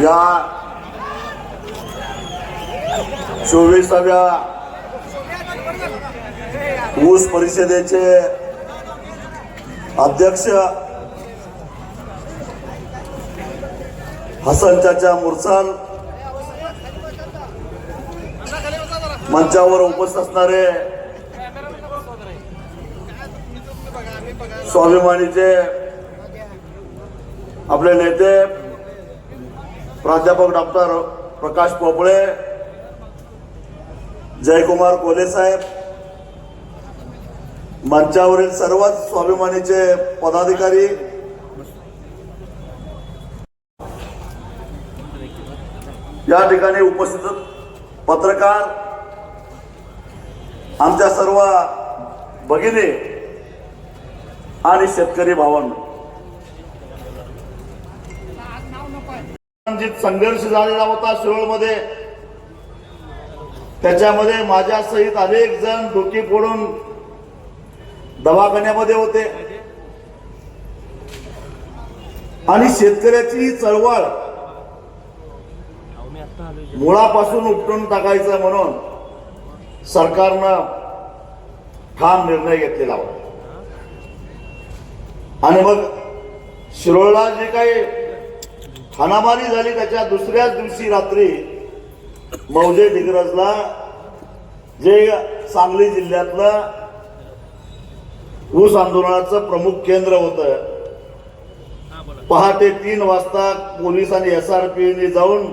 या 24व्या ऊस परिषदेचे अध्यक्ष हसन चाचा मुरसाल, मंचावर उपस्थित असणारे स्वाभिमानीचे आपले नेते प्राध्यापक डॉक्टर प्रकाश पोपळे, जयकुमार कोले साहेब, मंचावरील सर्वच स्वाभिमानीचे पदाधिकारी, या ठिकाणी उपस्थित पत्रकार, आमच्या सर्व भगिनी आणि शेतकरी भावांनो, संघर्ष झालेला होता शिरोळमध्ये, त्याच्यामध्ये माझ्या सहित अनेक जण डोकी फोडून दवाखान्यामध्ये होते आणि शेतकऱ्याची चळवळ मुळापासून उपटून टाकायचं म्हणून सरकारनं ठाम निर्णय घेतलेला होता. आणि मग शिरोळला जे काही हाणामारी झाली त्याच्या दुसऱ्याच दिवशी रात्री मौजे डिग्रजला, जे सांगली जिल्ह्यातलं ऊस आंदोलनाचं प्रमुख केंद्र होतं, पहाटे 3 वाजता पोलिसांनी SRPने जाऊन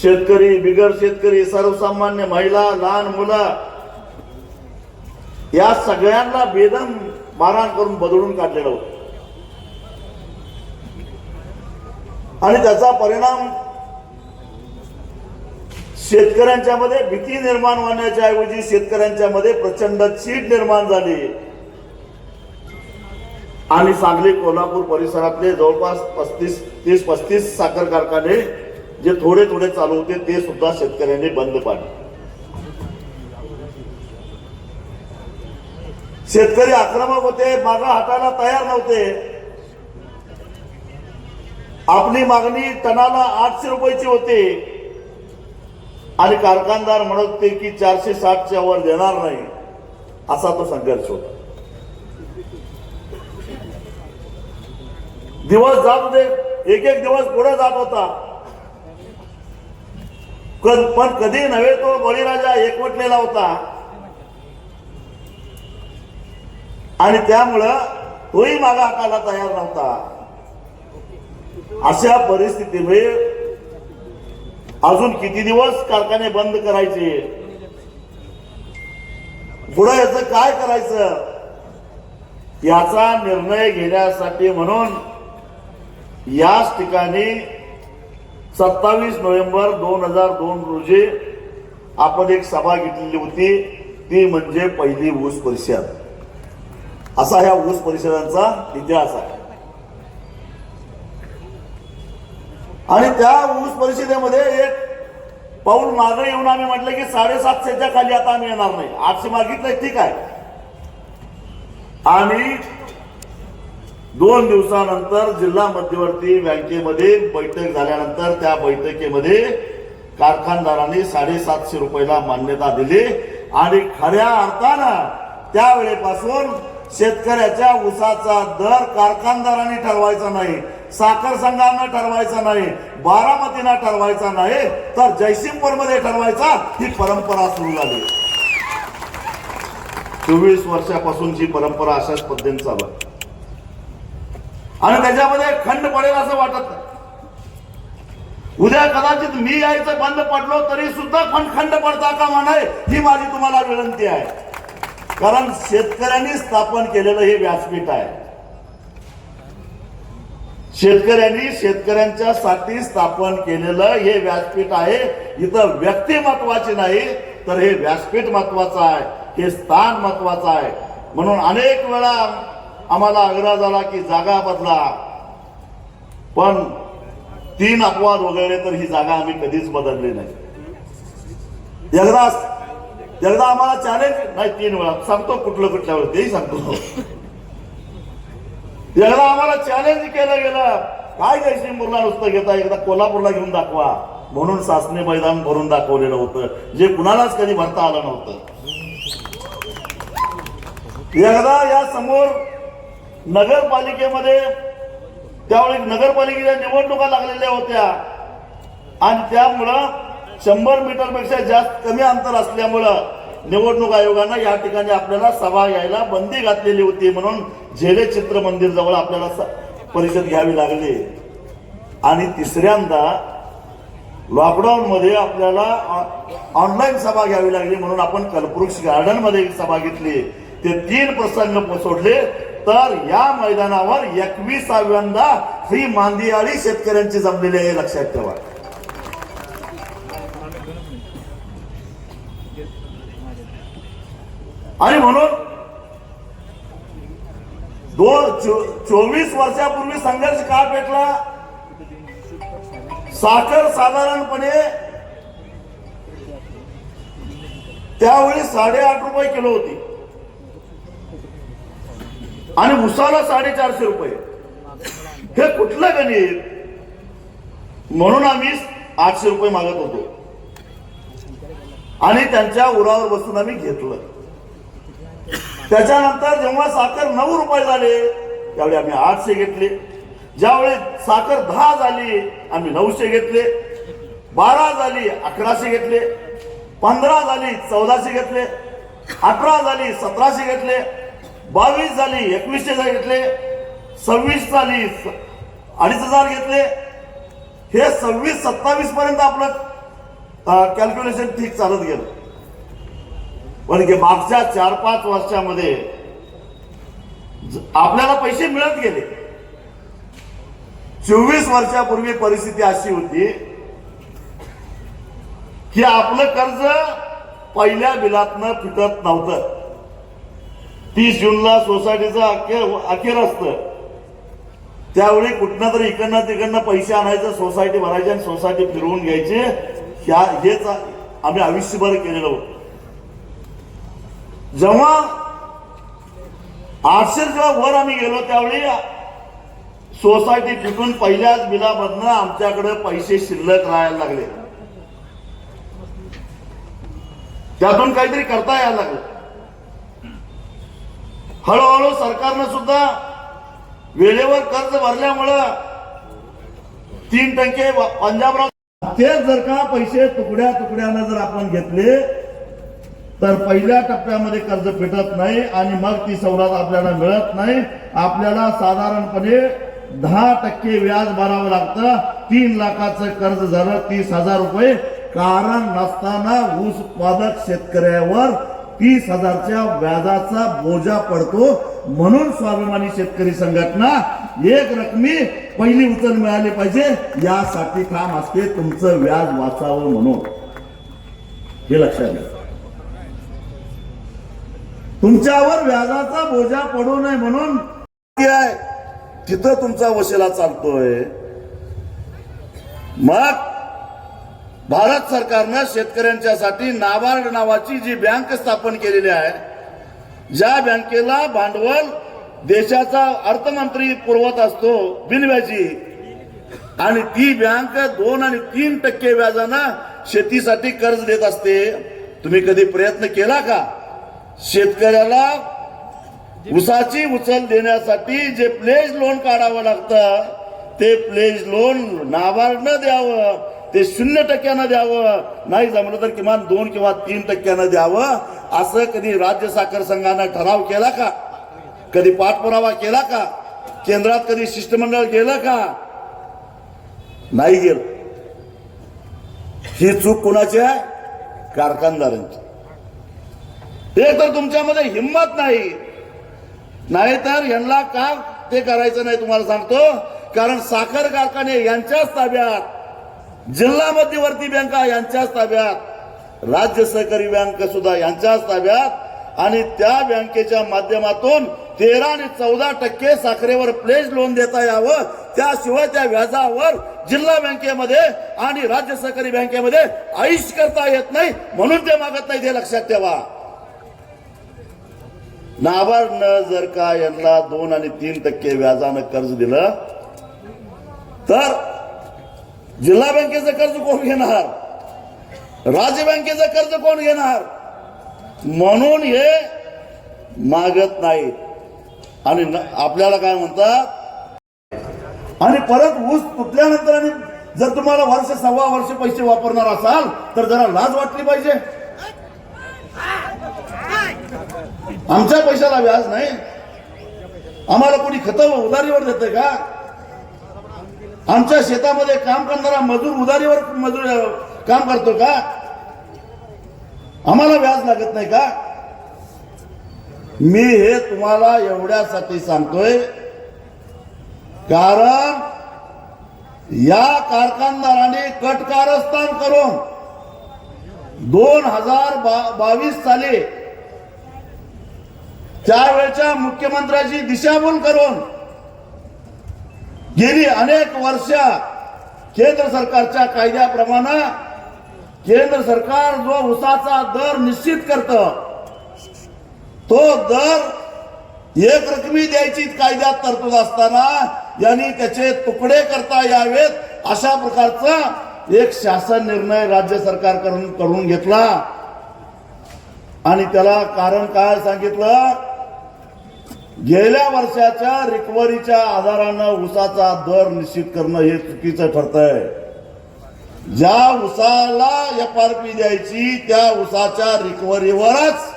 शेतकरी, बिगर शेतकरी, सर्वसामान्य महिला, लहान मुलं या सगळ्यांना बेदम मारहाण करून बदलून काढलेलं होतं. आणि त्याचा परिणाम शेतकऱ्यांच्या मध्ये भीती निर्माण होण्याच्या ऐवजी शेतकऱ्यांच्या मध्ये प्रचंड चीड निर्माण झाली आणि सांगली, कोल्हापूर परिसरातले जवळपास 30-35 साखर कारखाने जे थोडे थोडे चालू होते ते सुद्धा शेतकऱ्यांनी बंद पाडले. शेतकरी आक्रमक होते, मागा हटायला तयार नव्हते. आपली मागणी टनाला 800 रुपयाची होती आणि कारखानदार म्हणत होते की 460च्या वर देणार नाही, असा तो संघर्ष होता. दिवस जात होते, एक दिवस पुढे जात होता, पण कधी नव्हे तो बळीराजा एकवटलेला होता आणि त्यामुळं तोही मागा हाकायला तयार नव्हता. अशा परिस्थितीमध्ये अजून किती दिवस कारखाने बंद करायचे, पुढे याचं काय करायचं, याचा निर्णय घेण्यासाठी म्हणून याच ठिकाणी 27 नोव्हेंबर 2002 रोजी आपण एक सभा घेतलेली होती, ती म्हणजे पहिली ऊस परिषद. असा ह्या ऊस परिषदांचा इतिहास आहे. आणि त्या ऊस परिषदेमध्ये एक पाऊल मागे येऊन आम्ही म्हटलं की 750च्या खाली आता आम्ही येणार नाही. 800 मागितलंय, ठीक आहे. आणि 2 दिवसानंतर जिल्हा मध्यवर्ती बँकेमध्ये बैठक झाल्यानंतर त्या बैठकीमध्ये कारखानदारांनी 750 रुपयाला मान्यता दिली आणि खऱ्या अर्थानं त्यावेळेपासून शेतकऱ्याच्या ऊसाचा दर कारखानदारांनी ठरवायचा नाही, साखर संघानं ठरवायचा नाही, बारामतीनं ठरवायचा नाही, तर जयसिंगपूरमध्ये ठरवायचा, ही परंपरा सुरू झाली. 24 वर्षापासूनची परंपरा अशाच पद्धतीने चालू आहे आणि त्याच्यामध्ये खंड पडेल असं वाटत नाही. उद्या कदाचित मी यायचं बंद पडलो तरी सुद्धा खंड पडता कामा नये, ही माझी तुम्हाला विनंती आहे. कारण शेतकऱ्यांनी स्थापन केलेलं हे व्यासपीठ आहे. शेतकऱ्यांनी शेतकऱ्यांच्या साठी स्थापन केलेलं हे व्यासपीठ आहे. इथं व्यक्ती महत्वाची नाही, तर हे व्यासपीठ महत्वाचं आहे, हे स्थान महत्वाचं आहे. म्हणून अनेक वेळा आम्हाला आग्रह झाला की जागा बदला, पण 3 अपवाद वगैरे तर ही जागा आम्ही कधीच बदलली नाही. एकदा आम्हाला चॅलेंज नाही, 3 वेळा सांगतो कुठल्यावर तेही सांगतो. एकदा आम्हाला चॅलेंज केलं गेलं काय जयसिंगपूरला नुसतं घेता, एकदा कोल्हापूरला घेऊन दाखवा म्हणून सासने मैदान भरून दाखवलेलं होतं, जे कुणालाच कधी भरता आलं नव्हतं. एकदा या समोर नगरपालिकेमध्ये त्यावेळी नगरपालिकेच्या निवडणुका लागलेल्या होत्या आणि त्यामुळं 100 मीटरपेक्षा जास्त कमी अंतर असल्यामुळं निवडणूक आयोगानं या ठिकाणी आपल्याला सभा यायला बंदी घातलेली होती, म्हणून झेले चित्र मंदिर जवळ आपल्याला परिषद घ्यावी लागली. आणि तिसऱ्यांदा लॉकडाऊन मध्ये आपल्याला ऑनलाईन सभा घ्यावी लागली, म्हणून आपण कल्पवृक्ष गार्डन मध्ये एक सभा घेतली. ते 3 प्रसंग सोडले तर या मैदानावर 21व्यांदा ही मांदियाळी शेतकऱ्यांची जमलेली आहे, लक्षात ठेवा. आणि म्हणून 24 वर्षापूर्वी संघर्ष का पेटला. साखर साधारणपणे त्यावेळी 8.5 रुपये किलो होती आणि उसाला 450 रुपये. हे कुठलं गणित. म्हणून आम्ही 800 रुपये मागत होतो आणि त्यांच्या उरावर बसून आम्ही घेतलं. त्याच्यानंतर जेव्हा साखर 9 रुपये झाले त्यावेळी आम्ही 800 घेतले. ज्यावेळी साखर 10 झाली आम्ही 900 घेतले, 12 झाली 1100 घेतले, 15 झाली 1400 घेतले, 18 झाली 1700 घेतले, 22 झाली 2100 घेतले, 26 झाली 2500 घेतले. हे 26-27 पर्यंत आपलं कॅल्क्युलेशन ठीक चालत गेलं. पण मागच्या 4-5 वर्षामध्ये आपल्याला पैसे मिळत गेले. 24 वर्षापूर्वी परिस्थिती अशी होती की आपलं कर्ज पहिल्या बिलातनं फिटत नव्हतं. 30 जूनला सोसायटीचं अखेर असतं, त्यावेळी कुठनं तरी इकडनं तिकडनं पैसे आणायचं, सोसायटी भरायची आणि सोसायटी फिरवून घ्यायची. हेच आम्ही आयुष्यभर केलेलं होतं. जेव्हा 800 जेव्हा वर आम्ही गेलो त्यावेळी सोसायटी फिटून पहिल्याच बिलामधनं आमच्याकडे पैसे शिल्लक राहायला लागले. त्यातून काहीतरी करता यायला लागलं. हळूहळू सरकारनं सुद्धा वेळेवर कर्ज भरल्यामुळं 3% पंजाबराव, तेच जर का पैसे तुकड्या तुकड्यानं जर आपण घेतले तर पहिल्या टप्प्यामध्ये कर्ज फिटत नाही आणि मग ती सवलत आपल्याला मिळत नाही. आपल्याला साधारणपणे 10% व्याज भरावं लागतं. 3 लाखाचं कर्ज झालं 30,000 रुपये. कारण नसताना ऊस उत्पादक शेतकऱ्यावर 30,000च्या व्याजाचा बोजा पडतो. म्हणून स्वाभिमानी शेतकरी संघटना एक रकमी पहिली उचल मिळाली पाहिजे यासाठी काम असते, तुमचं व्याज वाचावं म्हणून. हे लक्षात घ्या. तुमच्यावर व्याजाचा बोजा पडू नये म्हणून तिथं तुमचा वशिला चालतोय. मग भारत सरकारनं शेतकऱ्यांच्यासाठी नाबार्ड नावाची जी बँक स्थापन केलेली आहे, ज्या बँकेला भांडवल देशाचा अर्थमंत्री पुरवत असतो बिनव्याजी, आणि ती बँक 2 आणि 3% व्याजानं शेतीसाठी कर्ज देत असते. तुम्ही कधी प्रयत्न केला का शेतकऱ्याला ऊसाची उचल देण्यासाठी जे प्लेज लोन काढावं लागतं ते प्लेज लोन नाबार्डनं द्यावं, ते 0% द्यावं, नाही जमलं तर किमान 2 किंवा 3% द्यावं. असं कधी राज्य साखर संघानं ठराव केला का? कधी पाठपुरावा केला का? केंद्रात कधी शिष्टमंडळ गेलं का? नाही गेलं. ही चूक कुणाची आहे? कारखानदारांची. ते तर तुमच्यामध्ये हिंमत नाही, नाहीतर यांना का ते करायचं नाही तुम्हाला सांगतो. कारण साखर कारखाने यांच्याच ताब्यात, जिल्हा मध्यवर्ती बँका यांच्याच ताब्यात, राज्य सहकारी बँक सुद्धा यांच्याच ताब्यात, आणि त्या बँकेच्या माध्यमातून 13 आणि 14% साखरेवर प्लेज लोन देता यावं. त्याशिवाय त्या व्याजावर जिल्हा बँकेमध्ये आणि राज्य सहकारी बँकेमध्ये आईश करता येत नाही, म्हणून ते मागत नाही. ते लक्षात ठेवा. नाबार्डनं जर का यांना 2 आणि 3% व्याजानं कर्ज दिलं तर जिल्हा बँकेचं कर्ज कोण घेणार, राज्य बँकेचं कर्ज कोण घेणार, म्हणून हे मागत नाहीत आणि आपल्याला काय म्हणतात. आणि परत ऊस तुटल्यानंतर आणि जर तुम्हाला वर्ष सव्वा वर्ष पैसे वापरणार असाल तर जरा लाज वाटली पाहिजे. आमच्या पैशाला व्याज नाही, आम्हाला कोणी खतं उधारीवर देते का? आमच्या शेतामध्ये काम करणारा मजूर उधारीवर काम करतो का? आम्हाला व्याज लागत नाही का? मी हे तुम्हाला एवढ्यासाठी सांगतोय कारण या कारखानदारांनी कटकारस्थान करून 2022 साली त्यावेळच्या मुख्यमंत्र्यांची दिशाभूल करून गेली अनेक वर्ष केंद्र सरकारच्या कायद्याप्रमाणे केंद्र सरकार जो ऊसाचा दर निश्चित करतं तो दर एक रकमी द्यायची कायद्यात तरतूद असताना यांनी त्याचे तुकडे करता यावेत अशा प्रकारचा एक शासन निर्णय राज्य सरकार करून घेतला. आणि त्याला कारण काय सांगितलं, गेल्या वर्षाच्या रिकव्हरीच्या आधारानं ऊसाचा दर निश्चित करणं हे चुकीचं ठरतंय. ज्या ऊसाला FRP द्यायची त्या ऊसाच्या रिकव्हरीवरच.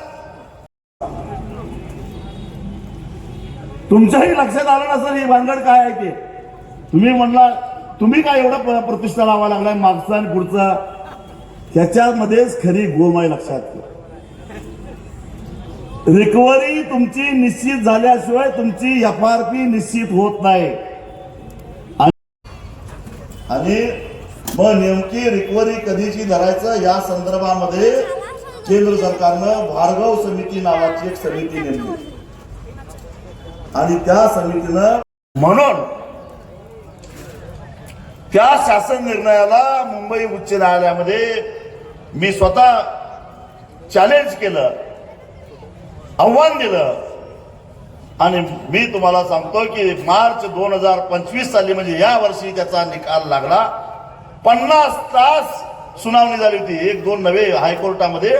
तुमच्याही लक्षात आलं नसेल ही भानगड काय आहे ते. तुम्ही म्हणला तुम्ही काय एवढा प्रतिष्ठा लावा लागलाय मागचा आणि पुढचा, त्याच्यामध्येच खरी गोमाई लक्षात घ्या. रिकव्हरी तुमची निश्चित झाल्याशिवाय तुमची FRP निश्चित होत नाही. आणि मग नेमकी रिकव्हरी कधीची धरायचं या संदर्भामध्ये केंद्र सरकारनं भार्गव समिती नावाची एक समिती नेमली आणि त्या समितीनं म्हणून त्या शासन निर्णयाला मुंबई उच्च न्यायालयामध्ये मी स्वतः चॅलेंज केलं, आव्हान दिलं. आणि मी तुम्हाला सांगतो की मार्च 2025 साली म्हणजे या वर्षी त्याचा निकाल लागला. 50 तास सुनावणी झाली होती, 1-2 नव्हे हायकोर्टामध्ये.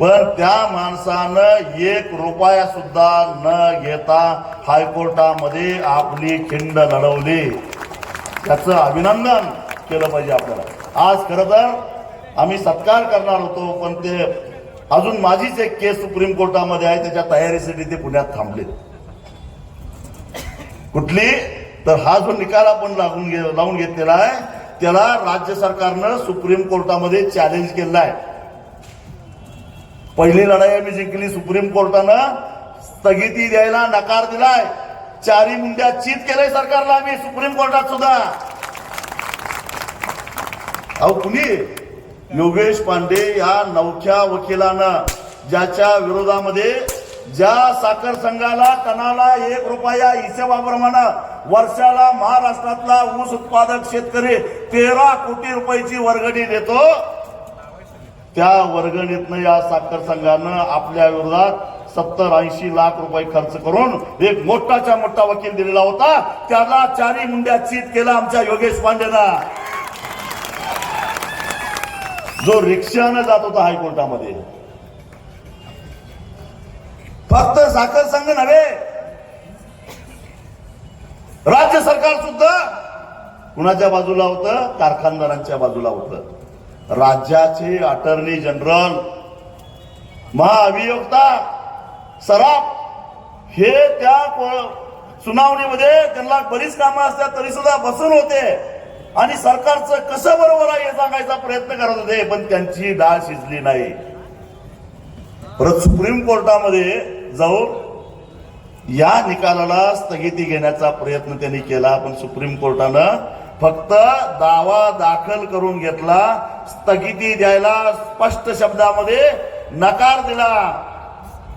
पण त्या माणसानं 1 रुपया सुद्धा न घेता हायकोर्टामध्ये आपली खिंड लढवली. त्याचं अभिनंदन केलं पाहिजे आपल्याला. आज खरं तर आम्ही सत्कार करणार होतो पण ते अजून माझीच एक केस सुप्रीम कोर्टामध्ये आहे, त्याच्या तयारीसाठी ते पुण्यात थांबले. कुठली तर हा जो निकाल आपण लावून घेतलेला आहे त्याला राज्य सरकारनं सुप्रीम कोर्टामध्ये चॅलेंज केलं आहे. पहिली लढाई आम्ही जिंकली, सुप्रीम कोर्टानं स्थगिती द्यायला नकार दिलाय. 4 मुंड्या चित केलंय सरकारला आम्ही सुप्रीम कोर्टात सुद्धा. अहो कुणी योगेश पांडे या नवख्या वकिलानं ज्याच्या विरोधामध्ये ज्या साखर संघाला टनाला 1 रुपया हिशेबाप्रमाणे वर्षाला महाराष्ट्रातला ऊस उत्पादक शेतकरी 13 कोटी रुपयाची वर्गणी देतो, त्या वर्गणीतनं या साखर संघानं आपल्या विरोधात 70-80 लाख रुपये खर्च करून एक मोठाच्या मोठा वकील दिलेला होता. त्याला 4 मुंड्या चित केला आमच्या योगेश पांडेनं, जो रिक्षानं जात होता हायकोर्टामध्ये. फक्त साखर संघ नव्हे, राज्य सरकार सुद्धा कुणाच्या बाजूला होतं, कारखानदारांच्या बाजूला होतं. राज्याचे अटर्नी जनरल, महाअभियोक्ता सराफ हे त्या सुनावणीमध्ये त्यांना बरीच कामं असतात तरी सुद्धा बसून होते आणि सरकारचं कसं बरोबर आहे हे सांगायचा प्रयत्न करत होते, पण त्यांची डाळ शिजली नाही. परत सुप्रीम कोर्टामध्ये जाऊन या निकालाला स्थगिती घेण्याचा प्रयत्न त्यांनी केला, पण सुप्रीम कोर्टानं फक्त दावा दाखल करून घेतला, स्थगिती द्यायला स्पष्ट शब्दामध्ये नकार दिला.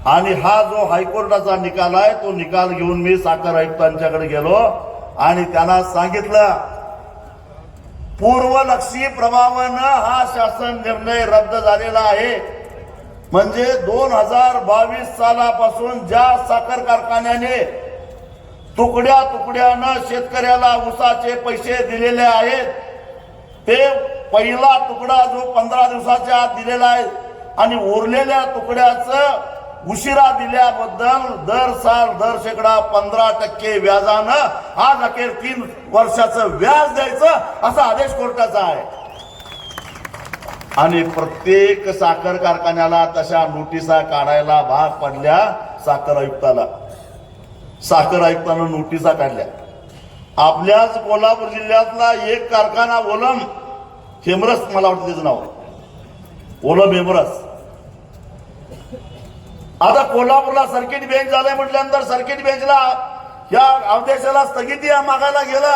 आणि हा जो हायकोर्टाचा निकाल आहे तो निकाल घेऊन मी साखर आयुक्तांच्याकडे गेलो आणि त्यांना सांगितलं पूर्वलक्षी प्रभावानं हा शासन निर्णय रद्द झालेला आहे. म्हणजे 2022 सालापासून ज्या साखर कारखान्याने तुकड्या तुकड्यानं शेतकऱ्याला ऊसाचे पैसे दिलेले आहेत. ते पहिला तुकडा जो 15 दिवसाच्या आत दिलेला आहे आणि उरलेल्या तुकड्याचं उशिरा दिल्याबद्दल दर साल दर शेकडा 15% व्याजानं आज अखेर 3 वर्षाचं व्याज द्यायचं असा आदेश कोर्टाचा आहे. आणि प्रत्येक साखर कारखान्याला तशा नोटिसा काढायला भाग पडल्या. साखर आयुक्तानं नोटिसा काढल्या. आपल्याच कोल्हापूर जिल्ह्यातला एक कारखाना ओलम हेमरस, मला वाटतं त्याचं नाव ओलम हेमरस, आता कोल्हापूरला सर्किट बेंच झालंय म्हटल्यानंतर सर्किट बेंचला या आदेशाला स्थगिती मागायला गेला.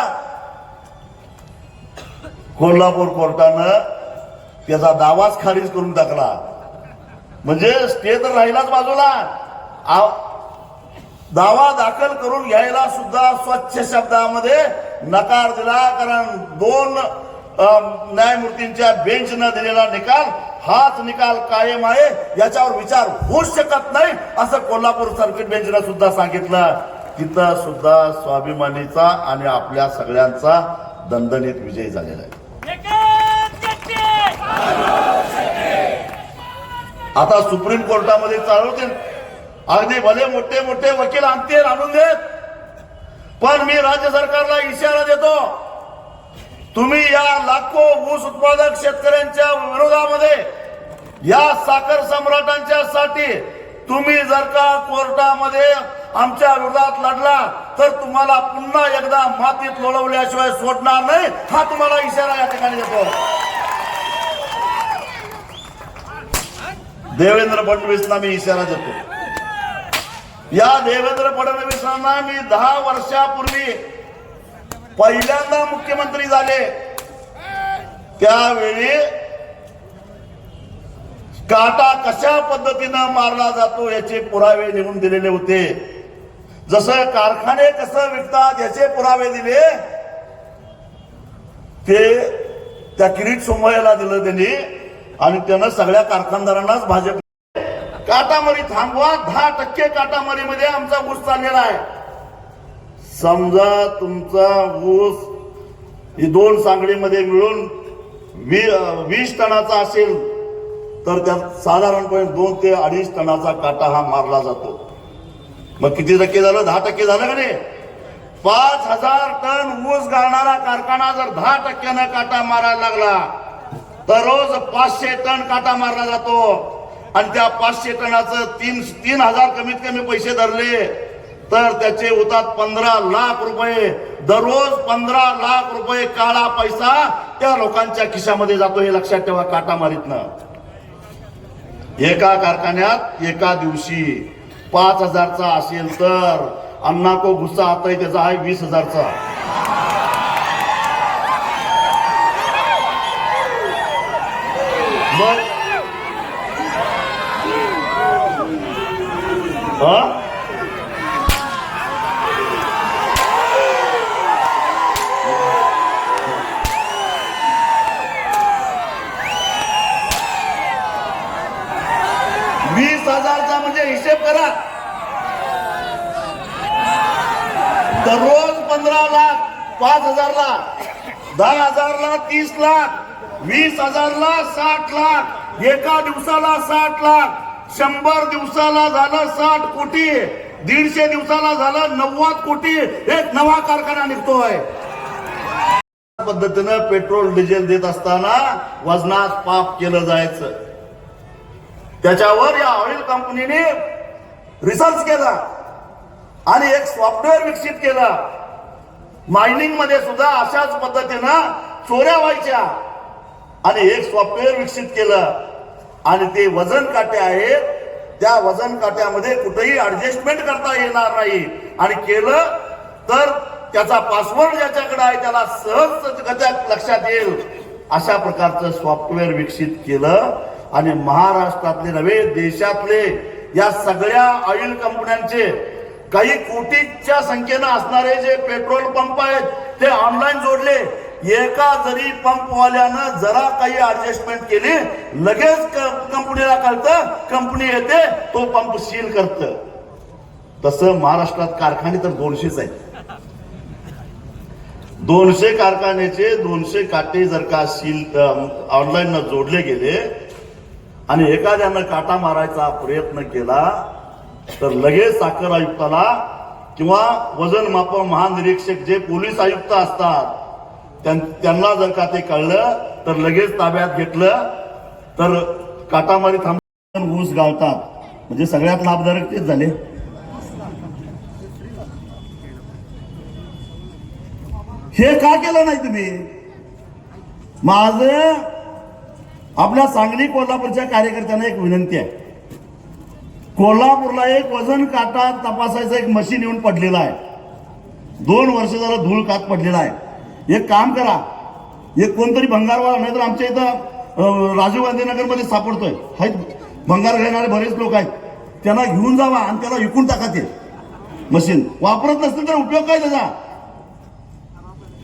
कोल्हापूर कोर्टानं त्याचा दावाच खारिज करून टाकला. म्हणजे स्टे तर राहिलाच बाजूला, दावा दाखल करून घ्यायला सुद्धा स्वच्छ शब्दामध्ये नकार दिला. कारण 2 न्यायमूर्तींच्या बेंचनं दिलेला निकाल हाच निकाल कायम आहे, याच्यावर विचार होऊच शकत नाही असं कोल्हापूर सर्किट बेंचनं सुद्धा सांगितलं. तिथं सुद्धा स्वाभिमानीचा आणि आपल्या सगळ्यांचा दणदणीत विजय झालेला आहे. आता सुप्रीम कोर्टामध्ये चालवतील, अगदी भले मोठे मोठे वकील आणून देत, पण मी राज्य सरकारला इशारा देतो, तुम्ही या लाखो ऊस उत्पादक शेतकऱ्यांच्या विरोधामध्ये, या साखर सम्राटांच्या साठी तुम्ही जर का कोर्टामध्ये आमच्या विरोधात लढला तर तुम्हाला पुन्हा एकदा मातीत लोळवल्याशिवाय सोडणार नाही, हा तुम्हाला इशारा या ठिकाणी देतो. देवेंद्र फडणवीसना मी इशारा देतो. या देवेंद्र फडणवीसांना मी 10 वर्षापूर्वी पहिल्यांदा मुख्यमंत्री झाले त्यावेळी काटा कशा पद्धतीनं मारला जातो याचे पुरावे लिहून दिलेले होते. जसं कारखाने कसं विकतात याचे पुरावे दिले, ते त्या किरीट सोमय्याला दिलं त्यांनी आणि त्यानं सगळ्या कारखानदारांनाच भाजप काटामारी थांबवा. 10% काटामारीमध्ये आमचा ऊस चाललेला आहे. समजा तुमचा ऊस 2 सांगडीमध्ये मिळून 20 टनाचा असेल तर त्यात साधारणपणे 2 ते 2.5 टनाचा काटा हा मारला जातो. मग किती टक्के झालं? 10% झालं का नाही? 5000 टन ऊस गाळणारा कारखाना जर 10%नं काटा मारायला लागला तर रोज 500 टन काटा मारला जातो. आणि त्या 500 टनाचं 3000 कमीत कमी पैसे धरले तर त्याचे होतात 15 लाख रुपये. दररोज 15 लाख रुपये काळा पैसा त्या लोकांच्या खिशामध्ये जातो, हे लक्षात ठेवा. काटामारीतनं एका कारखान्यात एका दिवशी 5000चा असेल तर अन्ना को गुस्सा आता है त्याचा आहे 20,000चा. मग 20,000चा म्हणजे हिशेब करा. दररोज 15 लाख, 5,000ला 10,000ला 30 लाख, 20,000ला 60 लाख, एका दिवसाला 60 लाख, 100 दिवसाला झालं 60 कोटी, 150 दिवसाला झालं 90 कोटी. एक नवा कारखाना निघतोय. पद्धतीनं पेट्रोल डिझेल देत असताना वजनात पाप केलं जायचं. त्याच्यावर या ऑइल कंपनीने रिसर्च केला आणि एक सॉफ्टवेअर विकसित केलं. मायनिंग मध्ये सुद्धा अशाच पद्धतीनं चोऱ्या व्हायच्या आणि एक सॉफ्टवेअर विकसित केलं आणि ते वजन काटे आहेत, त्या वजन काट्यामध्ये कुठेही ऍडजस्टमेंट करता येणार नाही. आणि केलं तर त्याचा पासवर्ड ज्याच्याकडे आहे त्याला सहज लक्षात येईल अशा प्रकारचं सॉफ्टवेअर विकसित केलं. आणि महाराष्ट्रातले नव्हे देशातले या सगळ्या ऑइल कंपन्यांचे काही कोटीच्या संख्येनं असणारे जे पेट्रोल पंप आहेत ते ऑनलाईन जोडले. एका जरी पंपवाल्यानं जरा काही ऍडजस्टमेंट केली लगेच कंपनीला कळतं, कंपनी येते तो पंप सील करतं. तसं महाराष्ट्रात कारखाने तर 200च आहेत. 200 कारखान्याचे 200 काटे जर का ऑनलाईन जोडले गेले आणि एखाद्यानं काटा मारायचा प्रयत्न केला तर लगेच साखर आयुक्ताला किंवा वजन मापन महानिरीक्षक जे पोलीस आयुक्त असतात त्यांना जर का ते कळलं तर लगेच ताब्यात घेतलं तर काटामारी थांबून ऊस गाळतात. म्हणजे सगळ्यात लाभदायक तेच झाले. हे का केलं नाही तुम्ही? माझं आपल्या सांगली कोल्हापूरच्या कार्यकर्त्यांना एक विनंती आहे. कोल्हापूरला एक वजन काटा तपासायचं एक मशीन येऊन पडलेलं आहे. 2 वर्ष झालं धूळ खात पडलेला आहे. एक काम करा, एक कोणतरी भंगारवाला नाही तर आमच्या इथं राजीव गांधी नगर मध्ये सापडतोय, भंगार घेणारे बरेच लोक आहेत, त्यांना घेऊन जावा आणि त्याला विकून टाका. ते मशीन वापरत नसतील तर उपयोग काय त्याचा?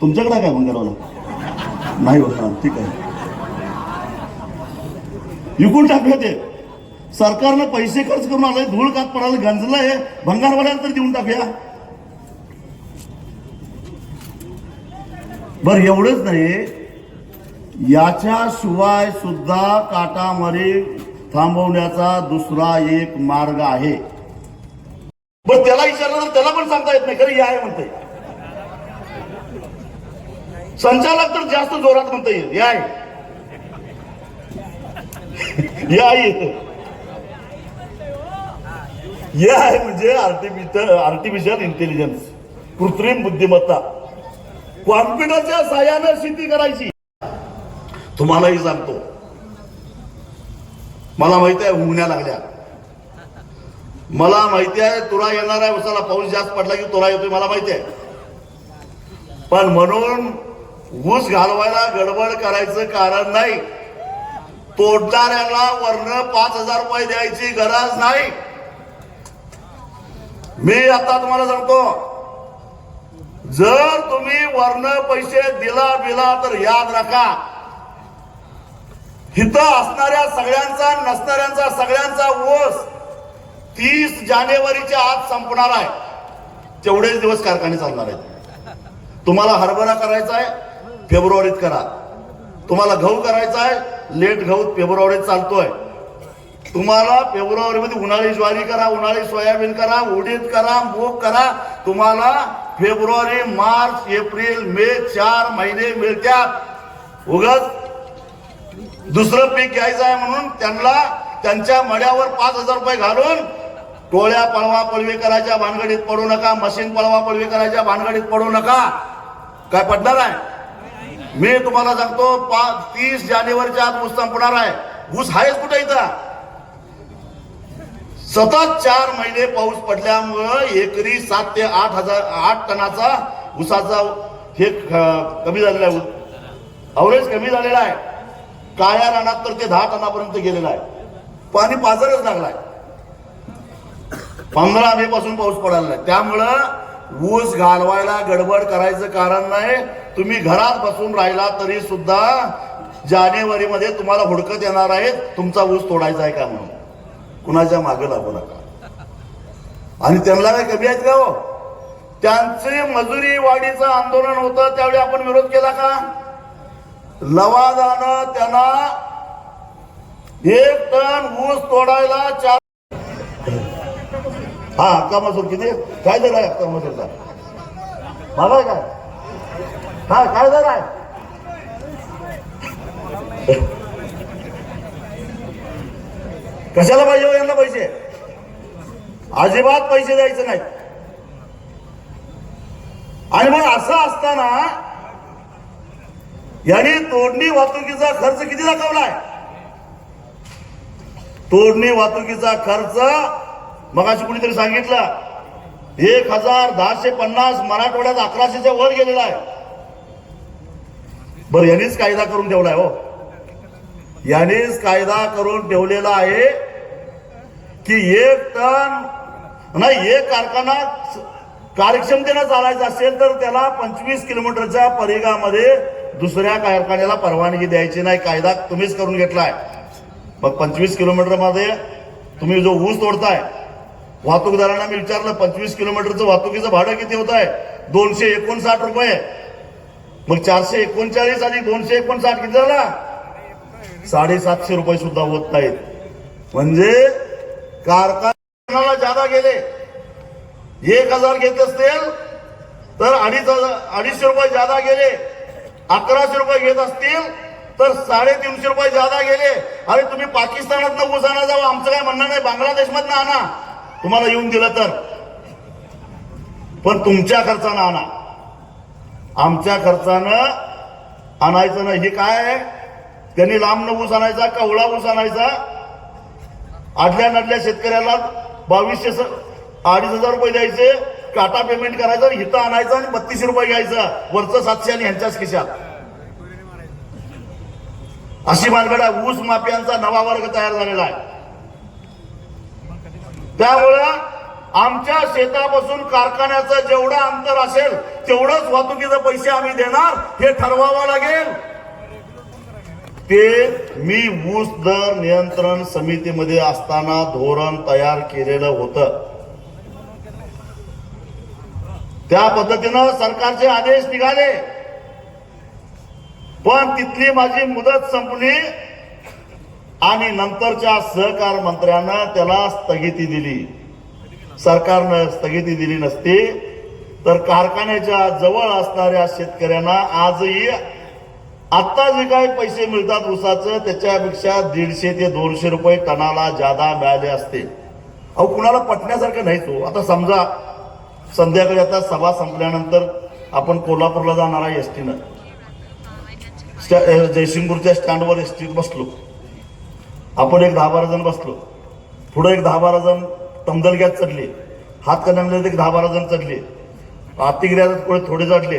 तुमच्याकडे काय भंगारवाला नाही होता? ठीक आहे, विकून टाकूया. ते सरकारनं पैसे खर्च करून आलंय, धूळ खात पडायला गंजलंय, भंगारवाल्याला तर देऊन टाकूया. बर एवढंच नाही, याच्याशिवाय सुद्धा काटामारी थांबवण्याचा दुसरा एक मार्ग आहे. पण त्याला विचारलं तर त्याला पण सांगता येत नाही, खरं हे आहे म्हणते. संचालक तर जास्त जोरात म्हणता येईल, हे आहे हे आहे म्हणजे आर्टिफिशियल इंटेलिजन्स, कृत्रिम बुद्धिमत्ता. कॉम्प्युटरच्या साहाय्याने शेती करायची. तुम्हालाही सांगतो, मला माहिती आहे उगण्या लागल्या, मला माहिती आहे तुरा येणार आहे, उसाला पाऊस जास्त पडला की तुरा येतोय, मला माहिती आहे. पण म्हणून ऊस घालवायला गडबड करायचं कारण नाही. तोडणाऱ्याला वरनं 5,000 रुपये द्यायची गरज नाही. मी आता तुम्हाला सांगतो, जर तुम्ही वरनं पैसे दिला तर याद राखा, इथं असणाऱ्या सगळ्यांचा नसणाऱ्यांचा सगळ्यांचा ऊस 30 जानेवारीच्या आत संपणार आहे. तेवढेच दिवस कारखाने चालणार आहेत. तुम्हाला हरभरा करायचा आहे फेब्रुवारीत करा, तुम्हाला गहू करायचा आहे लेट गहू फेब्रुवारीत चालतोय, तुम्हाला फेब्रुवारीमध्ये उन्हाळी ज्वारी करा, उन्हाळी सोयाबीन करा, उडीद करा, मूग करा. तुम्हाला फेब्रुवारी मार्च एप्रिल मे 4 महिने मिळतात. उगाच दुसरं पीक घ्यायचं आहे म्हणून त्यांना त्यांच्या मड्यावर 5,000 रुपये घालून टोळ्या पळवा पळवी करायच्या भानगडीत पडू नका, मशीन पळवा पळवी करायच्या भानगडीत पडू नका. काय पडणार आहे? मी तुम्हाला सांगतो 30 जानेवारीच्या आत ऊस संपणार आहे. ऊस आहेच कुठे इथं? सतत 4 महिने पाऊस पडल्यामुळं एकरी 7 ते 8 टनाचा ऊसाचा हे कमी झालेला आहे, अवरेज कमी झालेला आहे. काळ्या रानात तर ते 10 टनापर्यंत गेलेला आहे. पाणी पाझरच लागलाय. 15 मे पासून पाऊस पडायला नाही. त्यामुळं ऊस घालवायला गडबड करायचं कारण नाही. तुम्ही घरात बसून राहिला तरी सुद्धा जानेवारीमध्ये तुम्हाला हुडकत येणार आहेत तुमचा ऊस तोडायचा आहे का म्हणून. कुणाच्या मागे लागू नका. आणि त्यांना काय कमी आहेत का हो? त्यांचे मजुरी वाढीचं आंदोलन होतं त्यावेळी आपण विरोध केला का? लवादानं त्यांना 1 टन ऊस तोडायला 4. हा हक्का मजूर किती काय दर आहे? हक्का मजूरचा मला काय हा काय दर आहे? कशाला पाहिजे हो यांना पैसे? अजिबात पैसे द्यायचे नाहीत. आणि मग असं असताना यांनी तोडणी वाहतुकीचा खर्च किती दाखवलाय? तोडणी वाहतुकीचा खर्च मगाशी कुणीतरी सांगितलं 1,150 मराठवाड्यात 1100च्या वर गेलेला आहे. बरं यांनीच कायदा करून ठेवलाय हो. यांनीच कायदा करून ठेवलेला आहे की 1 टन नाही, एक कारखाना कार्यक्षमतेनं चालायचा असेल तर त्याला 25 किलोमीटरच्या परिघामध्ये दुसऱ्या कारखान्याला परवानगी द्यायची नाही. कायदा तुम्हीच करून घेतलाय. मग 25 किलोमीटर मध्ये तुम्ही जो ऊस तोडताय, वाहतूकदारांना मी विचारलं 25 किलोमीटरचं वाहतुकीचं भाडं किती होत आहे? 259 रुपये. मग 439 आणि 259 किती झाला? 750 रुपये सुद्धा होत नाहीत. म्हणजे कारखान्याला जादा गेले. 1000 घेत असतील तर 250 रुपये जादा गेले. 1100 रुपये घेत असतील तर 350 रुपये जादा गेले. अरे तुम्ही पाकिस्तानात ऊस आणा जावं, आमचं काय म्हणणं नाही. बांगलादेशमधनं आणा तुम्हाला येऊन दिलं तर, पण तुमच्या खर्चानं आणा, आमच्या खर्चानं आणायचं नाही. हे काय आहे? त्यांनी लांब ऊस आणायचा, कवळा ऊस आणायचा, आडल्या नडल्या शेतकऱ्याला 2200-2500 रुपये द्यायचे, काटा पेमेंट करायचं, इथं आणायचं आणि 3200 रुपये घ्यायचं, वरचं 700 आणि ह्यांच्याच खिशात. अशी भानगड आहे. ऊस माफियांचा नवा वर्ग तयार झालेला आहे. त्यामुळं आमच्या शेतापासून कारखान्याचं जेवढं अंतर असेल तेवढंच वाहतुकीचे पैसे आम्ही देणार, हे ठरवावं लागेल. ते मी ऊस दर नियंत्रण समितीमध्ये असताना धोरण तयार केलेलं होतं. त्या पद्धतीनं सरकारचे आदेश निघाले, पण तिथली माझी मुदत संपली आणि नंतरच्या सहकार मंत्र्यानं त्याला स्थगिती दिली. सरकारनं स्थगिती दिली नसती तर कारखान्याच्या जवळ असणाऱ्या शेतकऱ्यांना आजही आता जे काही पैसे मिळतात ऊसाचं त्याच्यापेक्षा 150 ते 200 रुपये टनाला जादा मिळाले असते. अहो कुणाला पटण्यासारखं नाहीच हो. आता समजा संध्याकाळी आता सभा संपल्यानंतर आपण कोल्हापूरला जाणार आहे एसटीनं, जयसिंगपूरच्या स्टँडवर एसटीत बसलो आपण, एक 10-12 जण बसलो. पुढे एक 10-12 जण तमदलग्यात चढले, हातकणंगल्यात एक 10-12 जण चढले, आतिगिऱ्यात थोडे चढले,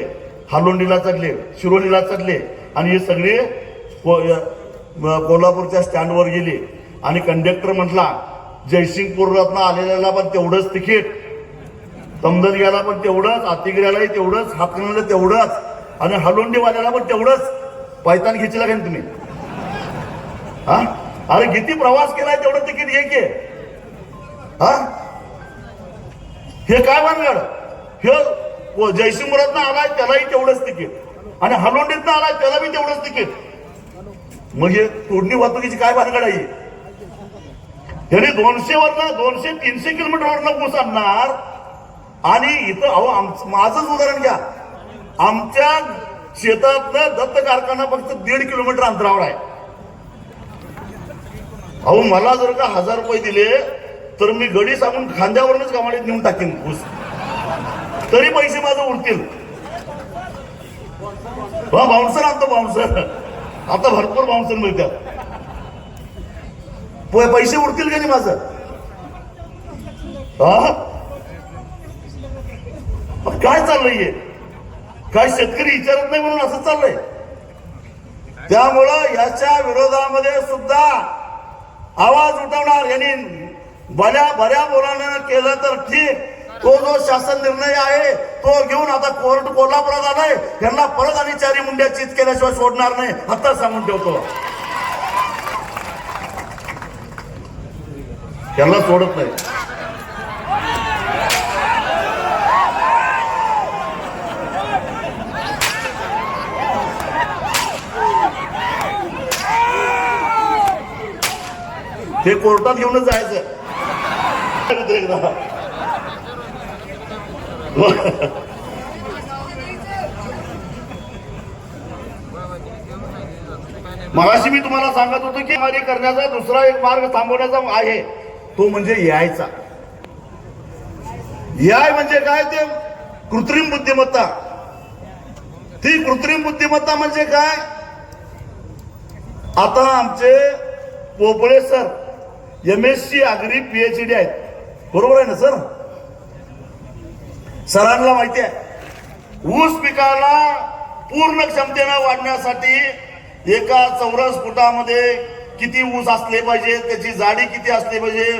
हालोंडीला चढले, शिरोलीला चढले आणि हे सगळे कोल्हापूरच्या स्टँडवर गेले. आणि कंडक्टर म्हटला जयसिंगपूरला आलेल्याला पण तेवढंच तिकीट, तमदलग्याला पण तेवढंच, आतिगिऱ्यालाही तेवढंच, हातकणंगल्याला तेवढंच आणि हालोंडीवाल्याला पण तेवढंच. पायतान घेतला का तुम्ही? हा, अरे किती प्रवास केलाय तेवढं तिकीट घे की. हा, हे काय भानगड? हे जयसिंगपुरातनं आलाय त्यालाही तेवढंच तिकीट आणि हलोंडीतनं आलाय त्याला बी तेवढंच तिकीट. म्हणजे तोडणी वाहतुकीची काय भानगड आहे? त्याने 200-300 किलोमीटरवरनं ऊस आणणार आणि इथं अहो माझंच उदाहरण घ्या. आमच्या शेतातलं दत्त कारखाना फक्त 1.5 किलोमीटर अंतरावर आहे. अहो मला जर का 1000 रुपये दिले तर मी गडी सांगून खांद्यावरूनच कमाडीत नेऊन टाकेन ऊस, तरी पैसे माझं उरतील. बाउन्सर आणतो, बाउन्सर आता भरपूर बाउन्सर मिळतात, पैसे उरतील का नाही माझं? काय चाललंय? काय शेतकरी विचारत नाही म्हणून असं चाललंय. त्यामुळं याच्या विरोधामध्ये सुद्धा आवाज उठवणार. यांनी बऱ्या बोलानं केलं तर ठीक, तो जो शासन निर्णय आहे तो घेऊन आता कोर्ट कोल्हापुरात आलाय, त्यांना परत आणि 4 मुंड्या चित केल्याशिवाय सोडणार नाही, आता सांगून ठेवतो. त्यांना सोडत नाही. ते कोर्टात घेऊनच जायचं एकदा. मगाशी मी तुम्हाला सांगत होतो की मारी करण्याचा दुसरा एक मार्ग थांबवण्याचा आहे, तो म्हणजे यायचा. याय म्हणजे काय? ते कृत्रिम बुद्धिमत्ता. ती कृत्रिम बुद्धिमत्ता म्हणजे काय? आता आमचे पोपळे सर MSc अग्री PhD आहेत, बरोबर आहे ना सर? सरांना माहिती आहे ऊस पिकाला पूर्ण क्षमतेनं वाढण्यासाठी एका चौरस फुटामध्ये किती ऊस असले पाहिजे, त्याची जाडी किती असली पाहिजे,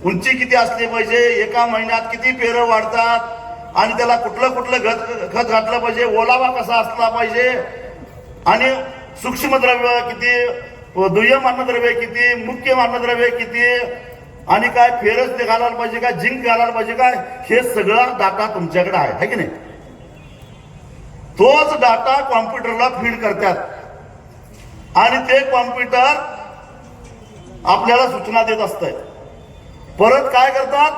उंची किती असली पाहिजे, एका महिन्यात किती पेरं वाढतात आणि त्याला कुठलं खत घातलं पाहिजे, ओलावा कसा असला पाहिजे आणि सूक्ष्मद्रव्य किती, दुय्यम अन्नद्रव्य किती, मुख्य अन्नद्रव्य किती आणि काय फेरस ते घालायला पाहिजे काय, झिंक घालायला पाहिजे काय, हे सगळा डाटा तुमच्याकडे आहे की नाही? तोच डाटा कॉम्प्युटरला फीड करतात आणि ते कॉम्प्युटर आपल्याला सूचना देत असत. परत काय करतात,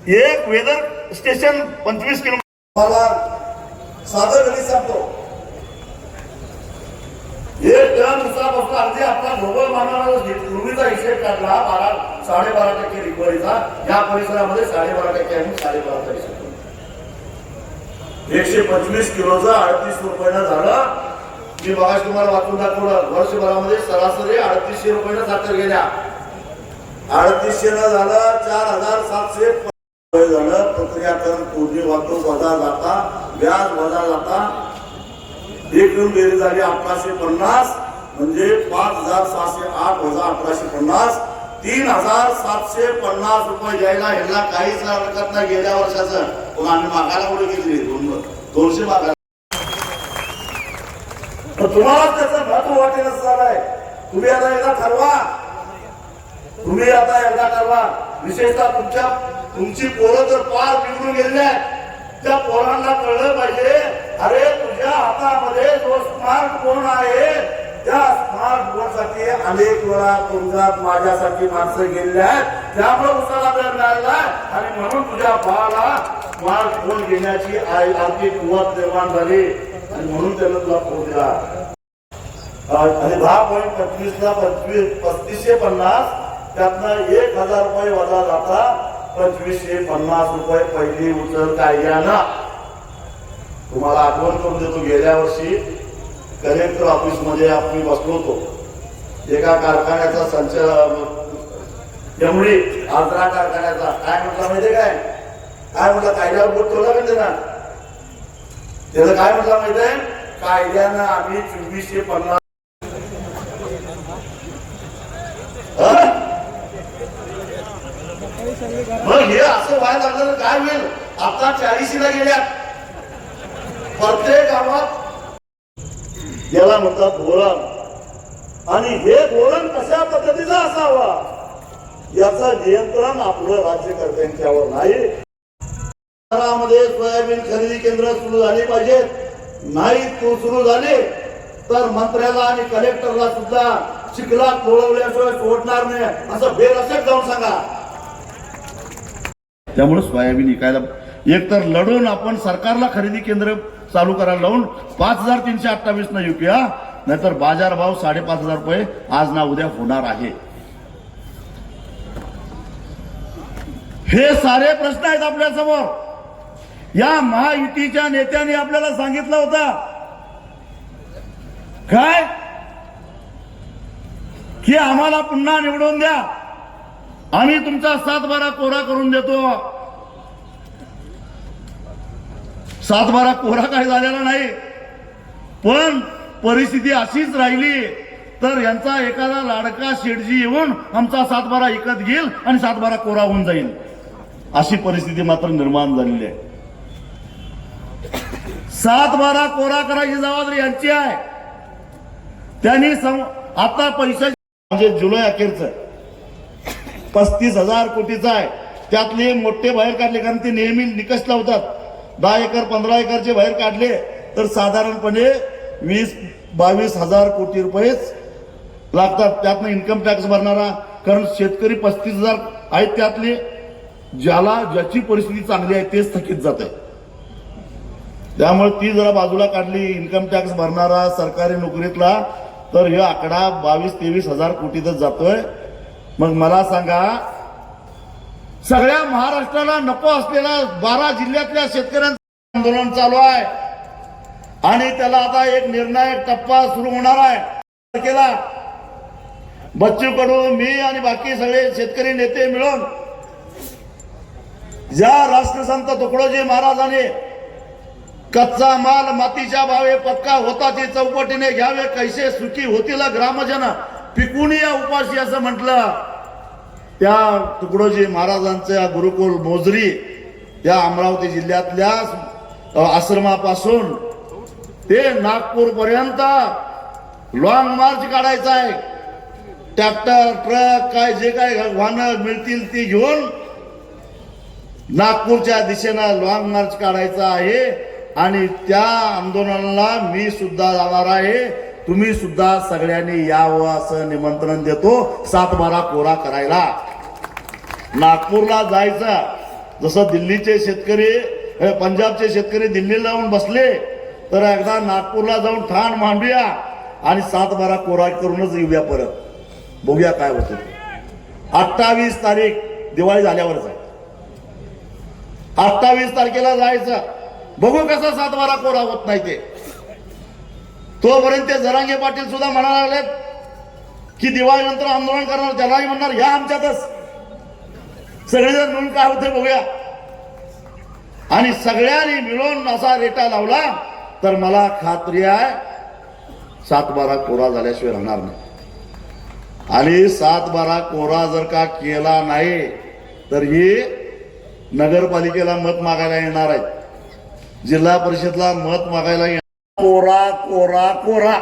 एक वेदर स्टेशन 25 किलोमीटर साधं गणित सांगतो, एक टन ऊसापासून अगदी आपला ढोबळ मानवाला रुपीचा हिशेब काढला 12.5% रिकव्हरीचा, या परिसरामध्ये 12.5% आणि 12.5%. 125 किलोचा 38 रुपयानं झालं. मी बघा तुम्हाला वाचून दाखवलं, वर्षभरामध्ये सरासरी 3800 रुपयानं साखर गेल्या. 3800 झालं 4700 रुपये झालं. प्रक्रियाकरण तोडणी वाहतूक वजा जाता, व्याज वजा जाता, एकूण बेरीज झाली 1850, म्हणजे 5608 वजा 1850, 3750 रुपये द्यायला ह्याला काहीच हरकत नाही गेल्या वर्षाचं. पण आम्ही मागायला कुठे गेली 200 मागायला. तुम्हाला त्याचं महत्व वाटेल असणार आहे. तुम्ही आता एकदा ठरवा, विशेषतः तुमची पोरं जर पार निवडून गेलेली आहेत, त्या पोरांना कळलं पाहिजे, अरे तुझ्या हातामध्ये जो स्मार्टफोन आहे, त्या स्मार्टफोनसाठी अनेक वेळा तुमच्यात माझ्यासाठी माणसं गेलेली आहेत, त्यामुळे उसाला दर मिळाला आणि म्हणून तुझ्या भावाला स्मार्टफोन घेण्याची आर्थिक कुवत निर्माण झाली आणि म्हणून त्यानं तुला फोन दिला. आणि 10.25 ला 3550, त्यातनं 1000 रुपये वजा जाता 2550 रुपये पहिली उचल कायद्यानं. तुम्हाला आठवण करून देतो, गेल्या वर्षी कलेक्टर ऑफिस मध्ये आपण बसलो होतो. एका कारखान्याचा संचालक एमडी आजरा कारखान्याचा काय म्हटलं माहितीये काय म्हटलं, कायद्यावर बोट ठेवला म्हणजे ना, त्याचं काय म्हटलं माहितीये, कायद्यानं आम्ही 2450. मग हे असं व्हायला लागलं काय होईल, आता 40ला गेल्या प्रत्येक गावात. याला म्हणतात धोरण. आणि हे धोरण कशा पद्धतीचं असावा याचं नियंत्रण आपलं राज्यकर्त्यांच्यावर नाही. शहरामध्ये सोयाबीन खरेदी केंद्र सुरू झाली पाहिजेत. नाही तो सुरू झाले तर मंत्र्याला आणि कलेक्टरला सुद्धा चिखलात लोळवल्याशिवाय सोडणार नाही असं बेरसक जाऊन सांगा. त्यामुळे सोयाबीन विकायला एकतर लढून आपण सरकारला खरेदी केंद्र चालू करायला लावून 5328 न विकूया, नाहीतर बाजार भाव 5500 रुपये आज ना उद्या होणार आहे. हे सारे प्रश्न आहेत आपल्या समोर. या महायुतीच्या नेत्यांनी आपल्याला सांगितलं होतं काय, की आम्हाला पुन्हा निवडून द्या, आम्ही तुमचा 7-12 कोरा करून देतो. 7-12 कोरा काय झालेला नाही, पण परिस्थिती अशीच राहिली तर यांचा एखादा लाडका शेठजी येऊन आमचा 7-12 विकत घेईल आणि 7-12 कोरा होऊन जाईल, अशी परिस्थिती मात्र निर्माण झालेली आहे. 7-12 कोरा करायची जबाबदारी यांची आहे. त्यांनी आता पैसा म्हणजे जुलै अखेरचं 35,000 कोटीचा आहे. त्यातले मोठे बाहेर काढले, कारण ते नेहमी निकष लावतात. 10 एकर 15 एकरचे बाहेर काढले तर साधारणपणे 20-22 कोटी रुपयेच लागतात. त्यातनं इन्कम टॅक्स भरणारा, कारण शेतकरी 35,000 आहेत, त्यातले ज्याची परिस्थिती चांगली आहे तेच थकीत जात आहे. त्यामुळे ती जरा बाजूला काढली, इन्कम टॅक्स भरणारा सरकारी नोकरीतला, तर हे आकडा 22-23 कोटीतच जातोय. मग मला सांगा, सगळ्या महाराष्ट्राला नको असलेला 12 जिल्ह्यातल्या शेतकऱ्यांचं आंदोलन चालू आहे आणि त्याला आता एक निर्णायक टप्पा सुरू होणार आहे. केला बच्चू कडू, मी आणि बाकी सगळे शेतकरी नेते मिळून ज्या राष्ट्रसंत तुकडोजी महाराजांनी कच्चा माल मातीच्या भावे पक्का होताची चौकटीने घ्यावे, कैसे सुखी होतील ग्रामजन पिकुणी या उपाशी असं म्हटलं. त्या तुकडोजी महाराजांच्या गुरुकुल मोजरी या अमरावती जिल्ह्यातल्या आश्रमापासून ते नागपूर पर्यंत लॉंग मार्च काढायचा आहे. ट्रॅक्टर, ट्रक, काय जे काय वाहनं मिळतील ती घेऊन नागपूरच्या दिशेनं लॉंग मार्च काढायचा आहे. आणि त्या आंदोलनाला मी सुद्धा जाणार आहे. तुम्ही सुद्धा सगळ्यांनी यावं असं निमंत्रण देतो 7-12 कोरा करायला. नागपूरला जायचं, जसं दिल्लीचे शेतकरी पंजाबचे शेतकरी दिल्लीला जाऊन बसले, तर एकदा नागपूरला जाऊन ठाण मांडूया आणि 7-12 कोरा करूनच येऊया परत. बघूया काय होतं. 28 तारीख दिवाळी झाल्यावरच आहे. 28 तारखेला जायचं. बघू कसं 7-12 कोरा होत नाही ते. तोपर्यंत ते जरांगे पाटील सुद्धा म्हणायला लागलेत की दिवाळीनंतर आंदोलन करणार. त्यालाही म्हणणार या आमच्यातच, सगळेजण मिळून काय होते बघूया. आणि सगळ्यांनी मिळून असा रेटा लावला तर मला खात्री आहे 7-12 कोरा झाल्याशिवाय राहणार नाही. आणि 7-12 कोरा जर का केला नाही तर ही नगरपालिकेला मत मागायला येणार आहेत, जिल्हा परिषदला मत मागायला येणार. कोरा कोरा कोरा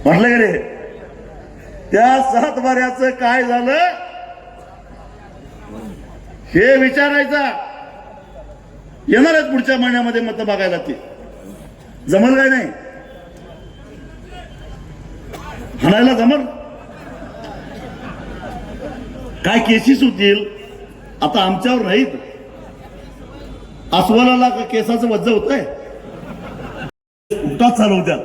म्हटलं गेले. त्या 7-12चं काय झालं हे विचारायचं. येणार आहेत पुढच्या महिन्यामध्ये मत मागायला. ते जमल काय नाही, म्हणायला जमल काय. केसेस होतील आता आमच्यावर नाहीत. अस्वलाला केसाचं वज्ज होत आहे, उठाच चालवत्यात